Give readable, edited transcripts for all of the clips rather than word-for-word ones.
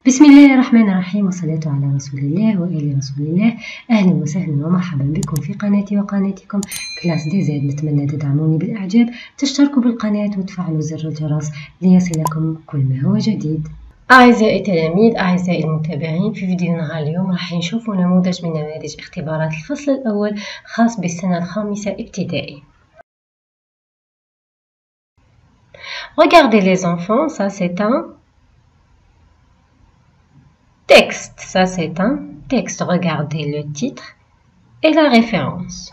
بسم الله الرحمن الرحيم، والصلاة على رسول الله وآل رسول الله. أهلا وسهلا ومرحبا بكم في قناتي وقناتكم كلاس دي زاد. نتمنى تدعموني بالإعجاب، تشتركوا بالقناة وتفعلوا زر الجرس ليصلكم كل ما هو جديد. أعزائي التلاميذ، أعزائي المتابعين، في فيديونا اليوم راح نشوفوا نموذج من نماذج اختبارات الفصل الأول خاص بالسنة الخامسة ابتدائي. Regardez les enfants, ça c'est un texte. Ça c'est un texte. Regardez le titre et la référence.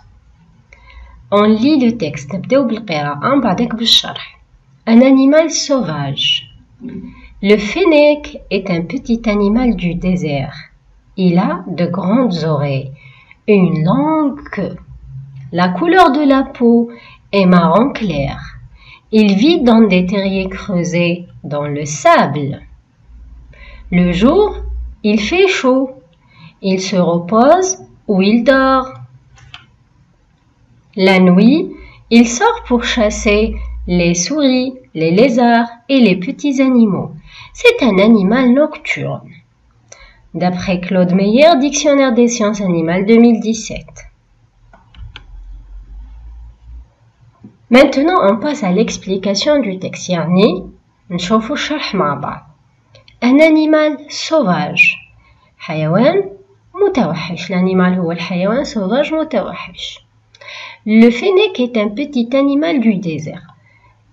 On lit le texte. نبداو بالقراءة بعدك بالشرح. Un animal sauvage. Le fennec est un petit animal du désert. Il a de grandes oreilles, une longue queue. La couleur de la peau est marron clair. Il vit dans des terriers creusés dans le sable. Le jour, il fait chaud. Il se repose ou il dort. La nuit, il sort pour chasser les souris, les lézards et les petits animaux. C'est un animal nocturne. D'après Claude Meyer, Dictionnaire des sciences animales 2017. Maintenant, on passe à l'explication du texte. يعني نشوفوا الشرح مع بعض. Un animal sauvage. حيوان متوحش. L'animal هو الحيوان sauvage متوحش. Le fennec est un petit animal du désert.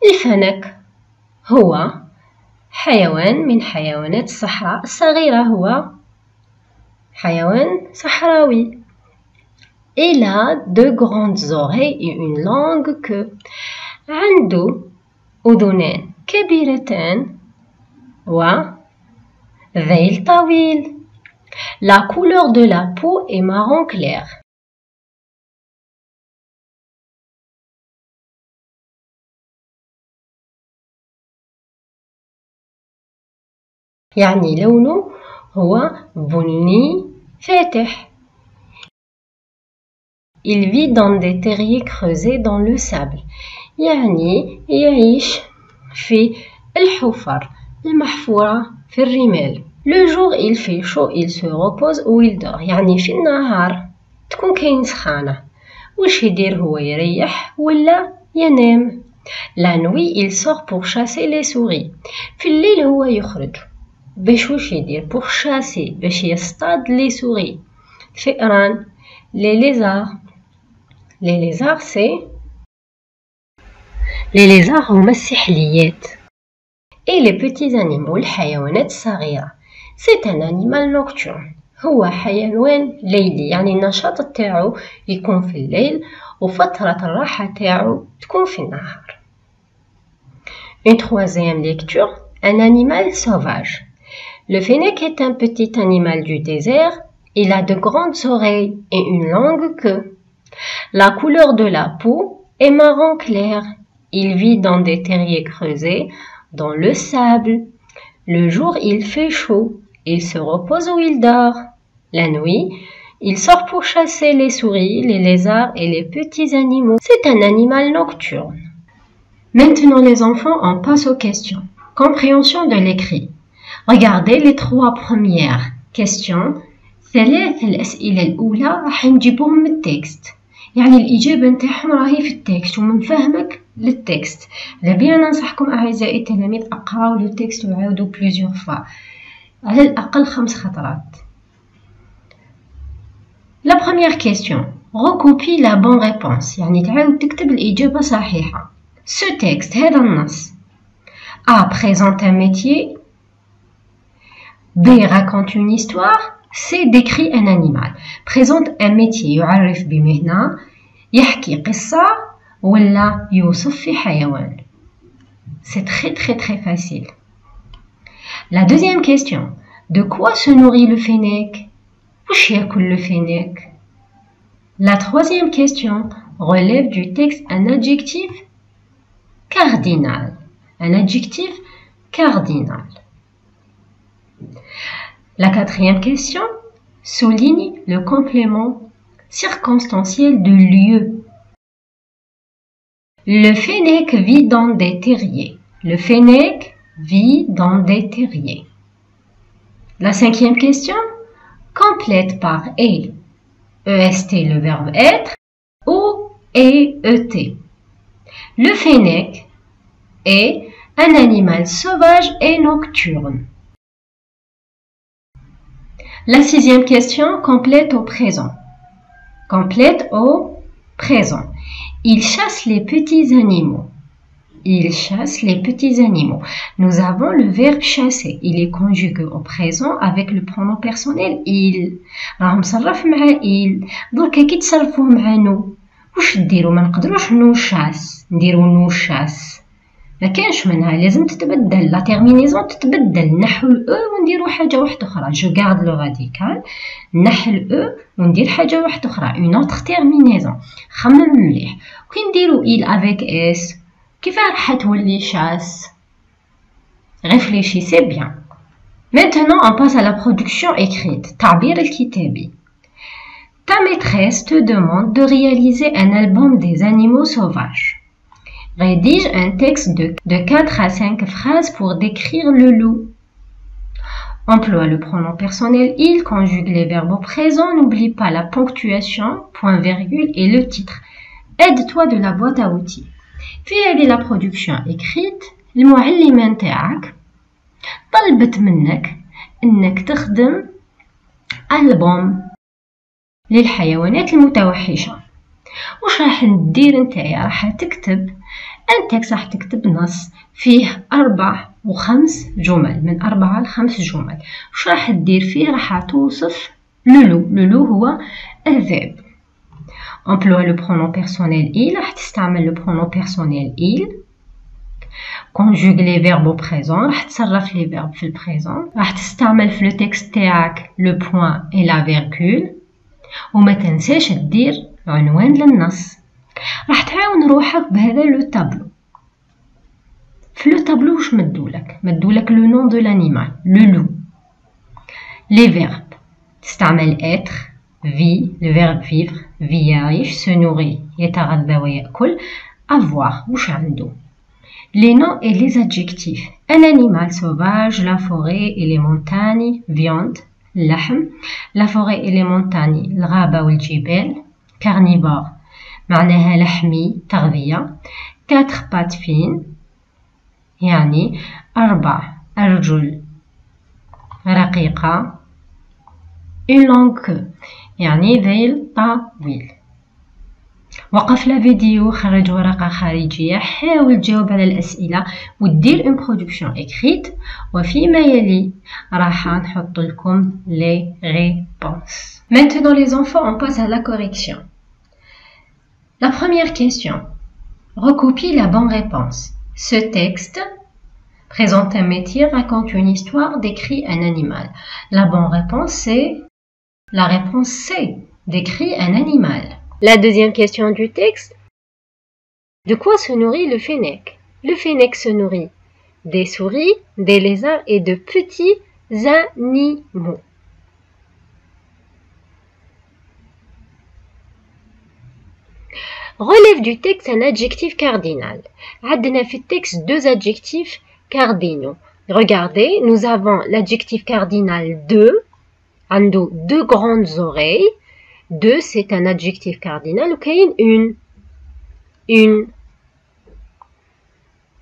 الفنك هو حيوان من حيوانات الصحراء الصغيرة، هو حيوان صحراوي. Il a de grandes oreilles et une longue queue. عنده أذنان كبيرتان وذيل طويل. La couleur de la peau est marron clair. يعني لونه هو بني فاتح. Il vit dans des terriers creusés dans le sable. يعني يعيش في الحفر المحفورة في الرمال. Le jour il fait chaud, il se repose ou il dort. يعني في النهار تكون كاين سخانة، واش يدير هو يريح ولا ينام. La nuit il sort pour chasser les souris. في الليل هو يخرج باش واش يدير pour chasser، باش يصطاد les souris الفئران. Les lézards. Les lézards c'est les lézards هما السحليات. Et les petits animaux الحيوانات الصغيرة. C'est un animal nocturne. هو حيوان ليلي، يعني النشاط تاعو يكون في الليل وفترة الراحة تاعو تكون في النهار. Une troisième lecture. Un animal sauvage. Le fennec est un petit animal du désert. Il a de grandes oreilles et une longue queue. La couleur de la peau est marron clair. Il vit dans des terriers creusés dans le sable. Le jour, il fait chaud. Il se repose ou il dort. La nuit, il sort pour chasser les souris, les lézards et les petits animaux. C'est un animal nocturne. Maintenant les enfants, on passe aux questions. Compréhension de l'écrit. Regardez les trois premières questions. ثلاث الأسئلة الأولى راح نجيبوهم من التكست، يعني الإجابة نتاعهم راهي في التكست ومن فهمك للتكست. لابد ننصحكم أعزائي التلاميذ أقراو لو تكست وعاودوا بليزيور فوا، على الأقل 5 خطرات. La première question. Recopie la bonne réponse. يعني تعاود تكتب الإجابة صحيحة. Ce texte هذا النص. A. Présente un métier. B. Raconte une histoire. C. Décrit un animal. Présente un métier يعرف بمهنة، يحكي قصة ولا يوصف في حيوان. C'est très facile. La deuxième question. De quoi se nourrit le fennec? واش ياكل le fennec? La troisième question relève du texte un adjectif cardinal. Un adjectif cardinal. La quatrième question souligne le complément circonstanciel de lieu. Le fennec vit dans des terriers. Le fennec vit dans des terriers. La cinquième question, complète par est, est le verbe être, ou est. Le fennec est un animal sauvage et nocturne. La sixième question, complète au présent. Complète au présent. Il chasse les petits animaux. Il chasse les petits animaux. Nous avons le verbe chasser. Il est conjugué au présent avec le pronom personnel il. راه مصرف مع il. دركا كي تصرفوه مع نو واش ديروا؟ ما نقدروش نو شاس نديروا نو شاس، ما كانش منها، لازم تتبدل لا تيرمينيزون، تتبدل نحو او ونديروا حاجه واحده اخرى. جو غارد لو راديكال، نحل او وندير حاجه واحده اخرى، اون اوتر تيرمينيزون. خمم مليح. كي نديروا il avec s كيفاه راح تولي chasse؟ Réfléchissez bien. Maintenant, on passe à la production écrite. تعبير الكتابي. Ta maîtresse te demande de réaliser un album des animaux sauvages. Rédige un texte de 4 à 5 phrases pour décrire le loup. Emploie le pronom personnel il, conjugue les verbes au présent, n'oublie pas la ponctuation, point virgule et le titre. Aide-toi de la boîte à outils. في هذه la production écrite المعلمة نتاعك طلبت منك انك تخدم ألبوم للحيوانات المتوحشة. واش راح ندير نتايا؟ راح تكتب ان تكست، راح تكتب نص فيه 4 و 5 جمل، من 4 ل 5 جمل. واش راح دير فيه؟ راح توصف لولو هو الذئب. Emploie le pronom personnel il, راح تستعمل le pronom personnel il. Conjugue les verbes au présent، راح تصرف les verbes في البريزون. راح تستعمل في التكست تاعك le point et la virgule. وما تنساش تدير عنوان للنص. راح تعاون روحك بهذا لو تابلو. في لو تابلو واش مدولك لو نون دو لانيمال لو لو. لي فيرب تستعمل être، vie le verbe vivre، vie يعيش، se nourrir يتغذى ويأكل، avoir واش عنده. Les noms et les adjectifs. Un animal sauvage, la forêt et les montagnes, viande اللحم. La forêt et les montagnes الغابة والجبال. Carnivore معناها لحمي تغذية. 4 pattes fines يعني 4 أرجل رقيقة. Une longue queue يعني ذيل طويل. وقف لا فيديو، خرج ورقة خارجية، حاول تجاوب على الأسئلة ودير une production écrite، وفيما يلي راح نحط لكم les réponses. Maintenant les enfants, on passe à la correction. La première question. Recopie la bonne réponse. Ce texte présente un métier, raconte une histoire, décrit un animal. La bonne réponse c'est la réponse C, décrit un animal. La deuxième question du texte. De quoi se nourrit le fennec? Le fennec se nourrit des souris, des lézards et de petits animaux. Relève du texte un adjectif cardinal. عندنا في texte 2 adjectifs cardinaux. Regardez, nous avons l'adjectif cardinal de, عنده 2 grandes oreilles. 2 c'est un adjectif cardinal وكاين une.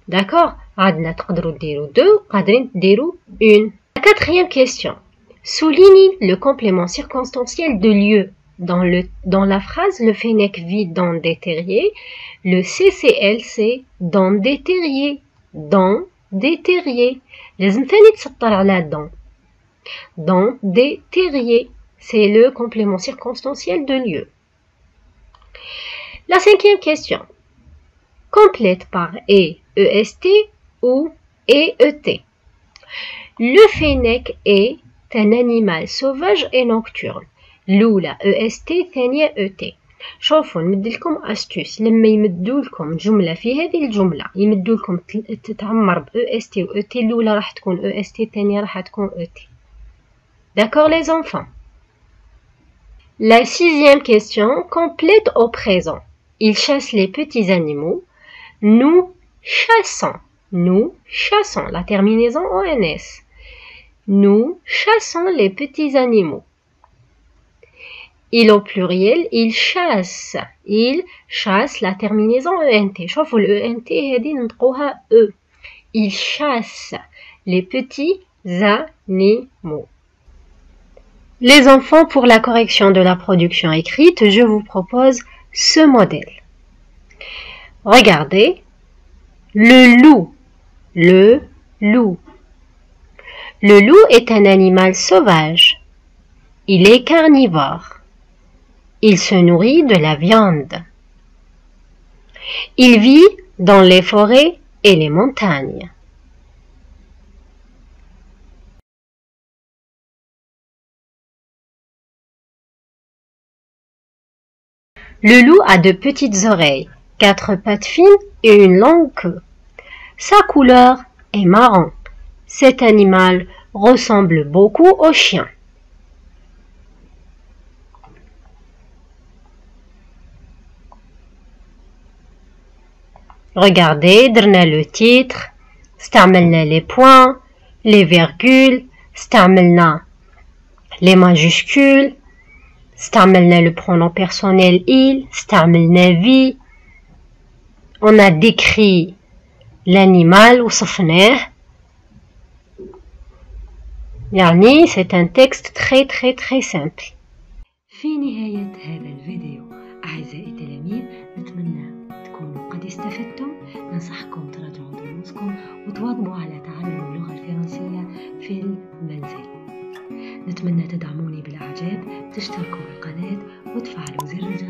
D'accord? عندنا تقدروا ديروا 2 قادرين تديروا une. La quatrième question. Souligne le complément circonstanciel de lieu. Dans la phrase, le fennec vit dans des terriers. Le CCL c'est dans des terriers. Dans des terriers. لازم ثاني تسطر على dans des terriers. C'est le complément circonstanciel de lieu. La cinquième question. Complète par EST ou EET. Le fennec est un animal sauvage et nocturne. الأولى EST ثانية ET. شوفوا نمدلكم أستوس، لما يمدولكم جملة في هذه الجملة يمدولكم تتعمر ب EST و ET، الأولى راح تكون EST الثانية راح تكون ET. D'accord les enfants? La sixième question, complète au présent. Il chasse les petits animaux. Nous chassons. Nous chassons. La terminaison ONS. nous chassons les petits animaux. Il au pluriel, il chasse. Il chasse la terminaison ENT. شوفوا le ENT هذه نطقوها E. Il chasse les petits animaux. Les enfants, pour la correction de la production écrite, je vous propose ce modèle. Regardez. Le loup. Le loup. Le loup est un animal sauvage. Il est carnivore. Il se nourrit de la viande. Il vit dans les forêts et les montagnes. Le loup a de petites oreilles, 4 pattes fines et une longue queue. Sa couleur est marron. Cet animal ressemble beaucoup au chien. Regardez, درنا le titre, استعملنا les points, les virgules, استعملنا les majuscules, استعملنا le pronom personnel il, استعملنا vie. On a décrit l'animal وصفناه. يعني c'est un texte très simple. في نهاية هذا الفيديو أعزائي التلاميذ نتمنى تكونوا قد استفدتم. ننصحكم تراجعوا دروسكم وتواظبوا على تعلم اللغة الفرنسية في المنزل. نتمنى تدعموني بالإعجاب، تشتركوا بالقناة وتفعلوا زر الجرس